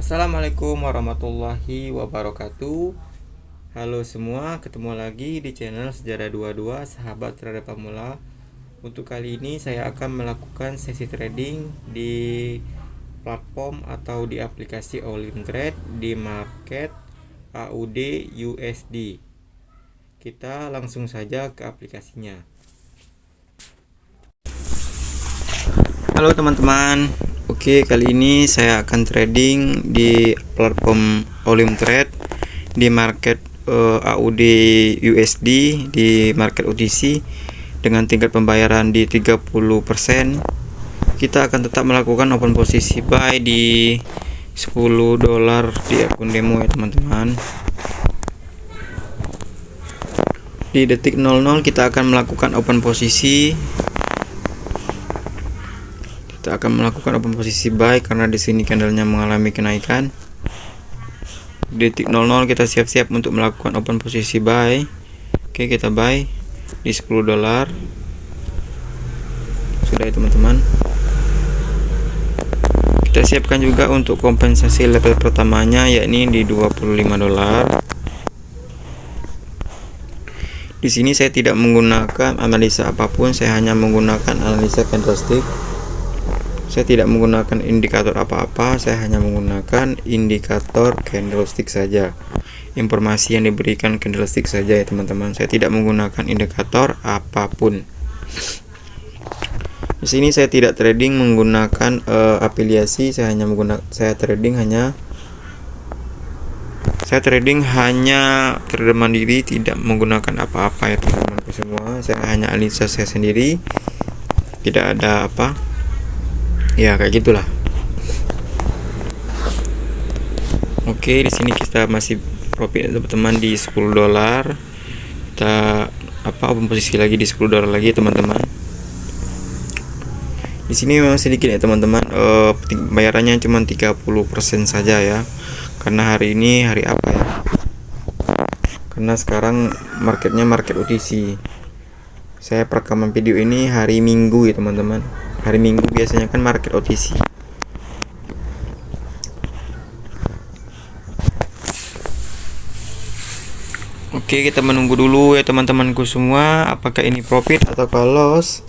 Assalamualaikum warahmatullahi wabarakatuh. Halo semua, ketemu lagi di channel Sejarah 22 Sahabat Trader Pemula. Untuk kali ini saya akan melakukan sesi trading di platform atau di aplikasi Olim Trade di market AUD USD. Kita langsung saja ke aplikasinya. Halo teman-teman. Oke, kali ini saya akan trading di platform Olim Trade di market AUD USD di market OTC dengan tingkat pembayaran di 30%. Kita akan tetap melakukan open posisi buy di $10 di akun demo ya teman-teman. Di detik 00 kita akan melakukan open posisi. Kita akan melakukan open posisi buy karena di sini candlenya mengalami kenaikan. Di detik 00 kita siap-siap untuk melakukan open posisi buy. Oke, kita buy di $10. Sudah ya teman-teman. Kita siapkan juga untuk kompensasi level pertamanya, yakni di $25. Di sini saya tidak menggunakan analisa apapun, saya hanya menggunakan analisa candlestick. Saya tidak menggunakan indikator apa-apa, saya hanya menggunakan indikator candlestick saja. Informasi yang diberikan candlestick saja ya teman-teman. Saya tidak menggunakan indikator apapun. Di sini saya tidak trading menggunakan afiliasi, saya trading hanya trader mandiri, tidak menggunakan apa-apa ya teman-teman semua. Saya hanya analisa saya sendiri, tidak ada apa. Ya kayak gitulah. Oke, di sini kita masih profit teman-teman di $10. Kita open posisi lagi di $10 lagi teman-teman. Di sini memang sedikit ya teman-teman. Bayarannya cuma 30% saja ya. Karena hari ini hari apa ya? Karena sekarang marketnya market OTC. Saya perekaman video ini hari Minggu ya teman-teman. Hari Minggu biasanya kan market OTC. Oke, kita menunggu dulu ya teman-temanku semua, apakah ini profit atau loss.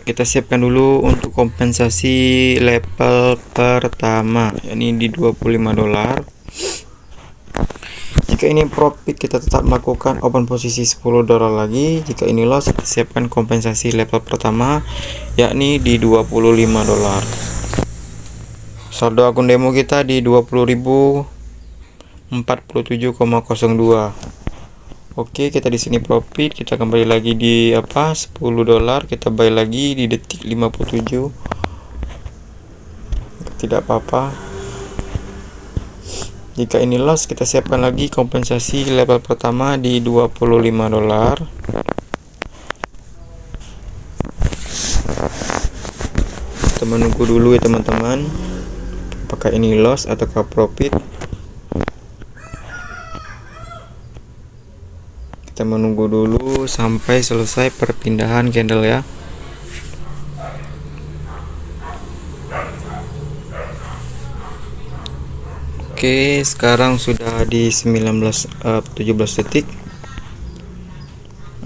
Kita siapkan dulu untuk kompensasi level pertama, yakni di $25. Jika ini profit, kita tetap melakukan open posisi $10 lagi. Jika ini loss, kita siapkan kompensasi level pertama, yakni di $25. Saldo akun demo kita di 20.047,02. Oke, kita di sini profit, kita kembali lagi di $10, kita buy lagi di detik 57. Tidak apa-apa. Jika ini loss, kita siapkan lagi kompensasi level pertama di $25. Kita menunggu dulu ya teman-teman, apakah ini loss ataukah profit. Kita menunggu dulu sampai selesai perpindahan candle ya. Oke, sekarang sudah di 17 detik,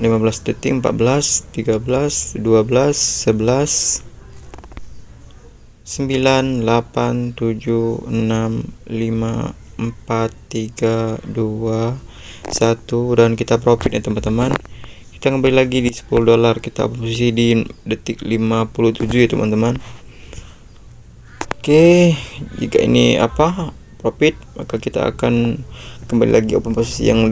15 detik, 14, 13, 12, 11, 9, 8, 7, 6, 5, 4, 3, 2, 1, dan kita profit ya teman-teman. Kita kembali lagi di $10, kita posisi di detik 57 ya teman-teman. Oke, jika ini profit, maka kita akan kembali lagi open posisi yang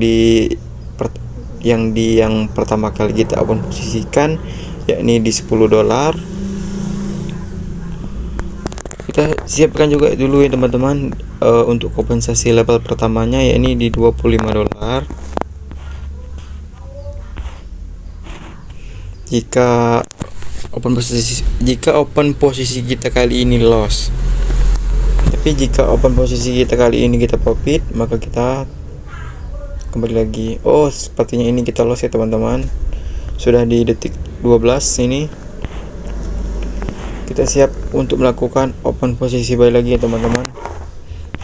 pertama kali kita open posisikan, yakni di $10. Kita siapkan juga dulu ya teman-teman untuk kompensasi level pertamanya, yakni di $25. Jika open posisi kita kali ini loss, tapi jika open posisi kita kali ini kita profit, maka kita kembali lagi. Oh, sepertinya ini kita loss ya teman-teman. Sudah di detik 12 ini. Kita siap untuk melakukan open posisi buy lagi ya teman-teman.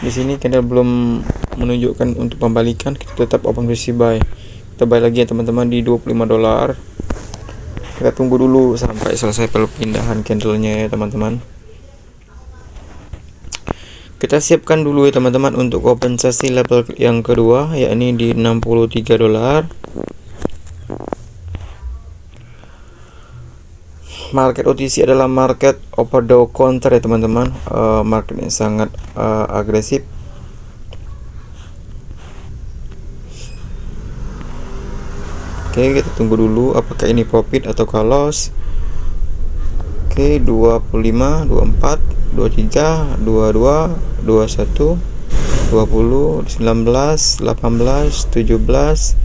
Di sini candle belum menunjukkan untuk pembalikan, kita tetap open posisi buy. Kita buy lagi ya teman-teman di $25. Kita tunggu dulu sampai selesai perpindahan candlenya ya teman-teman. Kita siapkan dulu ya teman-teman untuk kompensasi level yang kedua, yakni di $63. Market OTC adalah market over the counter ya teman-teman, market yang sangat agresif. Oke, kita tunggu dulu apakah ini profit atau loss. Oke, 25, 24, 23, 22, 21, 20, 19, 18, 17,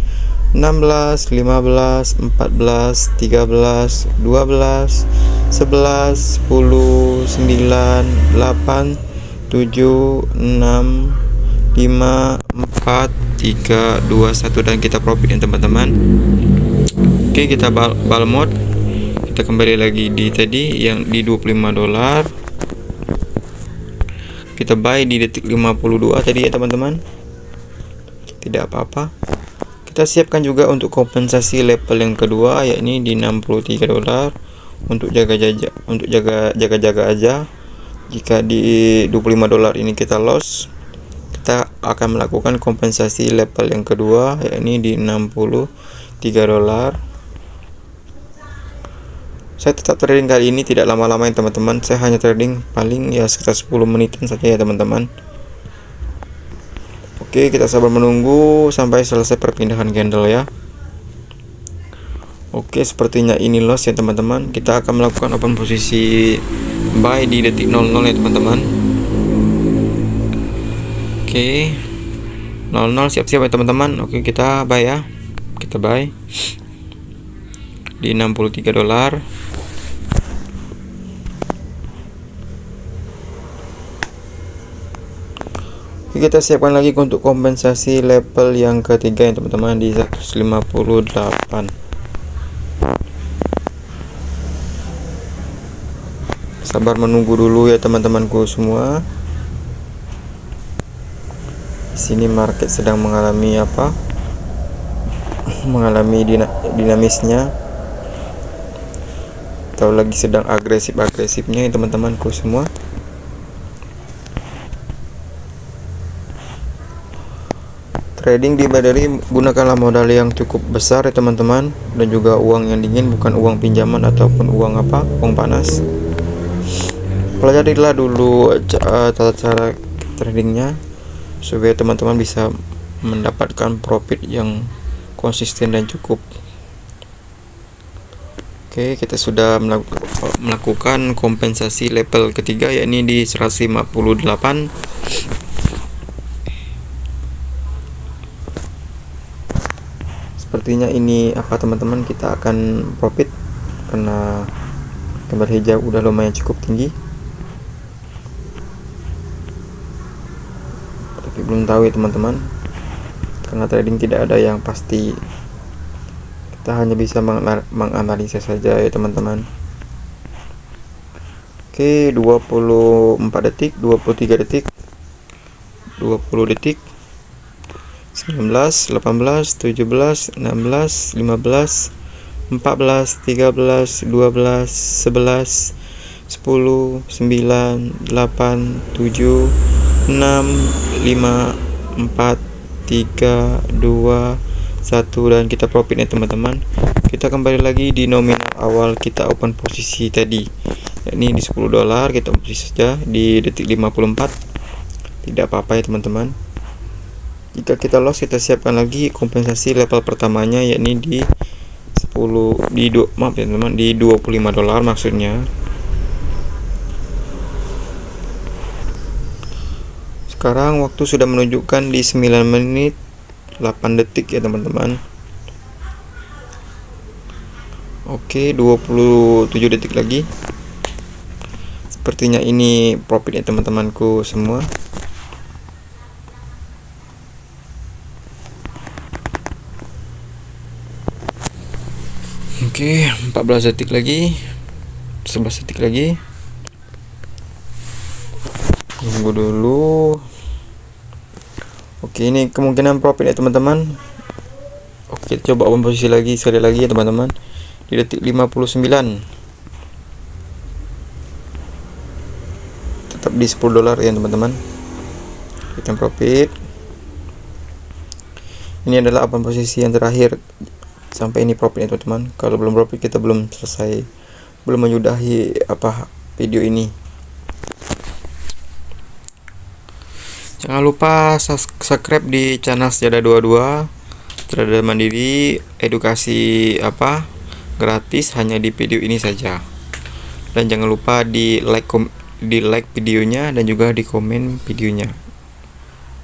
16, 15, 14, 13, 12, 11, 10, 9, 8, 7, 6, 5, 4, 3, 2, 1, dan kita profit ya teman-teman. Oke, kita ball mode. Kita kembali lagi di tadi yang di $25. Kita buy di detik 52 tadi ya teman-teman. Tidak apa-apa. Kita siapkan juga untuk kompensasi level yang kedua, yakni di $63 untuk jaga-jaga aja. Jika di $25 ini kita loss, kita akan melakukan kompensasi level yang kedua, yakni di $63. Saya tetap trading kali ini tidak lama-lama ya teman-teman. Saya hanya trading paling ya sekitar 10 menitan saja ya teman-teman. Oke, kita sabar menunggu sampai selesai perpindahan candle ya. Oke, sepertinya ini loss ya teman-teman. Kita akan melakukan open posisi buy di detik 00 ya teman-teman. Oke, 00 siap-siap ya teman-teman. Oke, kita buy ya. Kita buy di $63. Kita siapkan lagi untuk kompensasi level yang ketiga ya teman-teman di 158. Sabar menunggu dulu ya teman-temanku semua. Di sini market sedang mengalami mengalami dinamisnya, atau lagi sedang agresifnya ya teman-temanku semua. Trading di Badari, gunakanlah modal yang cukup besar ya teman-teman, dan juga uang yang dingin, bukan uang pinjaman ataupun uang panas. Pelajarilah dulu tata cara tradingnya supaya teman-teman bisa mendapatkan profit yang konsisten dan cukup. Oke, kita sudah melakukan kompensasi level ketiga, yakni di 158. Sepertinya ini teman-teman, kita akan profit karena gambar hijau udah lumayan cukup tinggi, tapi belum tahu ya teman-teman, karena trading tidak ada yang pasti. Kita hanya bisa menganalisa saja ya teman-teman. Oke, 24 detik, 23 detik, 20 detik, 19, 18, 17, 16, 15, 14, 13, 12, 11, 10, 9, 8, 7, 6, 5, 4, 3, 2, 1, dan kita profit ya teman-teman. Kita kembali lagi di nominal awal kita open posisi tadi, yakni di $10. Kita open posisi saja di detik 54. Tidak apa-apa ya teman-teman. Jika kita loss, kita siapkan lagi kompensasi level pertamanya, yakni di $25 maksudnya. Sekarang waktu sudah menunjukkan di 9 menit 8 detik ya teman-teman. Oke, 27 detik lagi. Sepertinya ini profit ya teman-temanku semua. Oke, 14 detik lagi, 11 detik lagi. Tunggu dulu. Oke, ini kemungkinan profit ya teman-teman. Oke, kita coba open posisi lagi sekali lagi ya teman-teman, di detik 59 tetap di $10 ya teman-teman. Kita profit. Ini adalah open posisi yang terakhir sampai ini profit ya teman-teman. Kalau belum profit kita belum selesai, belum menyudahi video ini. Jangan lupa subscribe di channel Sejadah 22, trader mandiri, edukasi gratis hanya di video ini saja. Dan jangan lupa di like videonya dan juga di komen videonya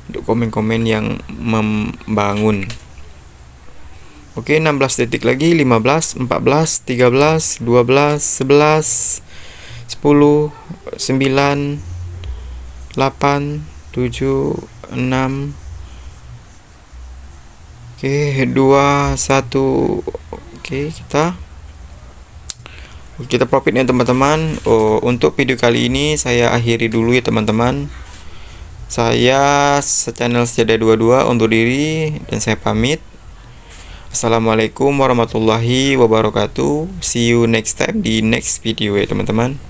untuk komen-komen yang membangun. Oke, 16 detik lagi. 15, 14, 13, 12, 11, 10, 9, 8, 7, 6, oke, 2, 1. Oke, kita profit ya teman-teman. Untuk video kali ini saya akhiri dulu ya teman-teman. Saya channel Sejadah 22 undur diri dan saya pamit. Assalamualaikum warahmatullahi wabarakatuh. See you next time di next video ya teman-teman.